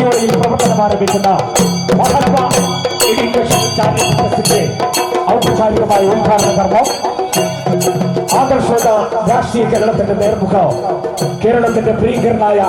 പ്രവർത്തനം ആരംഭിക്കുന്ന Mahatma education charitable ട്രസ്റ്റിന്റെ ഔപചാരികമായ ഉദ്ഘാടന കർമ്മം ആകർഷക രാഷ്ട്രീയ കേരളത്തിന്റെ നേർമുഖം കേരളത്തിന്റെ പ്രിയങ്കരനായ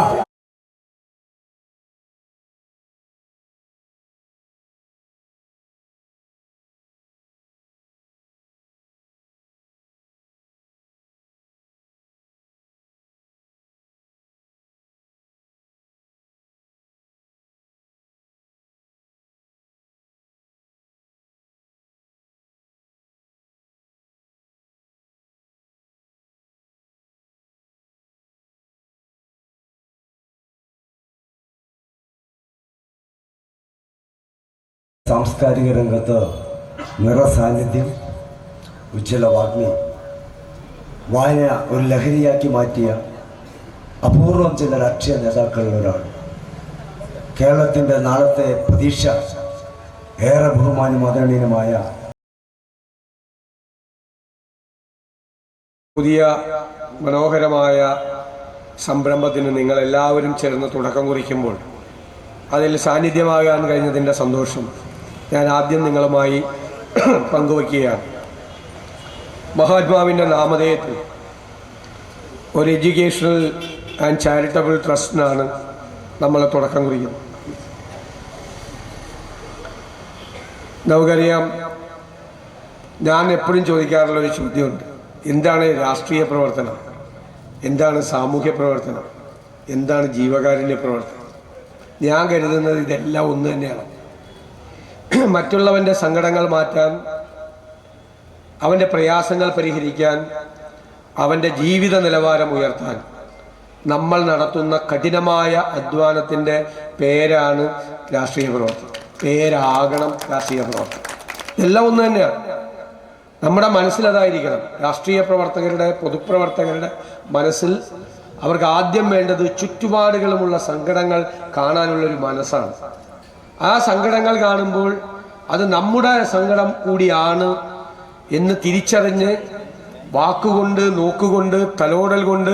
സാംസ്കാരിക രംഗത്ത് നിറസാന്നിധ്യം, ഉജ്ജ്വല വാഗ്മി, വായന ഒരു ലഹരിയാക്കി മാറ്റിയ അപൂർവം ചില രാഷ്ട്രീയ നേതാക്കളിൽ ഒരാൾ. കേരളത്തിൻ്റെ നാളത്തെ പ്രതീക്ഷ, ഏറെ ബഹുമാന്യം ആദരണീയമായ പുതിയ മനോഹരമായ സംരംഭത്തിന് നിങ്ങളെല്ലാവരും ചേർന്ന് തുടക്കം കുറിക്കുമ്പോൾ അതിൽ സാന്നിധ്യമാകാൻ കഴിഞ്ഞതിൻ്റെ സന്തോഷം ഞാൻ ആദ്യം നിങ്ങളുമായി പങ്കുവയ്ക്കുകയാണ്. മഹാത്മാവിൻ്റെ നാമധേയത്തിൽ ഒരു എഡ്യൂക്കേഷണൽ ആൻഡ് ചാരിറ്റബിൾ ട്രസ്റ്റിനാണ് നമ്മൾ തുടക്കം കുറിക്കുന്നത്. നമുക്കറിയാം, ഞാൻ എപ്പോഴും ചോദിക്കാറുള്ളൊരു ചോദ്യമുണ്ട്: എന്താണ് രാഷ്ട്രീയ പ്രവർത്തനം, എന്താണ് സാമൂഹ്യ പ്രവർത്തനം, എന്താണ് ജീവകാരുണ്യ പ്രവർത്തനം? ഞാൻ കരുതുന്നത് ഇതെല്ലാം ഒന്ന് തന്നെയാണ്. മറ്റുള്ളവൻ്റെ സങ്കടങ്ങൾ മാറ്റാൻ, അവൻ്റെ പ്രയാസങ്ങൾ പരിഹരിക്കാൻ, അവൻ്റെ ജീവിത നിലവാരം ഉയർത്താൻ നമ്മൾ നടത്തുന്ന കഠിനമായ അധ്വാനത്തിൻ്റെ പേരാണ് രാഷ്ട്രീയ പ്രവർത്തനം, പേരാകണം രാഷ്ട്രീയ പ്രവർത്തനം. ഇതെല്ലാം ഒന്ന് തന്നെയാണ്. നമ്മുടെ മനസ്സിലതായിരിക്കണം. രാഷ്ട്രീയ പ്രവർത്തകരുടെ, പൊതുപ്രവർത്തകരുടെ മനസ്സിൽ അവർക്ക് ആദ്യം വേണ്ടത് ചുറ്റുപാടുകളുമുള്ള സങ്കടങ്ങൾ കാണാനുള്ളൊരു മനസ്സാണ്. ആ സങ്കടങ്ങൾ കാണുമ്പോൾ അത് നമ്മുടെ സങ്കടം കൂടിയാണ് എന്ന് തിരിച്ചറിഞ്ഞ് വാക്കുകൊണ്ട്, നോക്കുകൊണ്ട്, തലോടൽ കൊണ്ട്,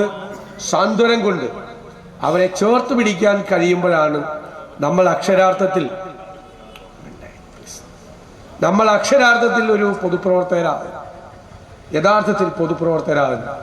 സാന്ത്വനം കൊണ്ട് അവരെ ചേർത്ത് പിടിക്കാൻ കഴിയുമ്പോഴാണ് നമ്മൾ അക്ഷരാർത്ഥത്തിൽ ഒരു പൊതുപ്രവർത്തകരാകുന്നത്, യഥാർത്ഥത്തിൽ പൊതുപ്രവർത്തകരാകുന്നത്.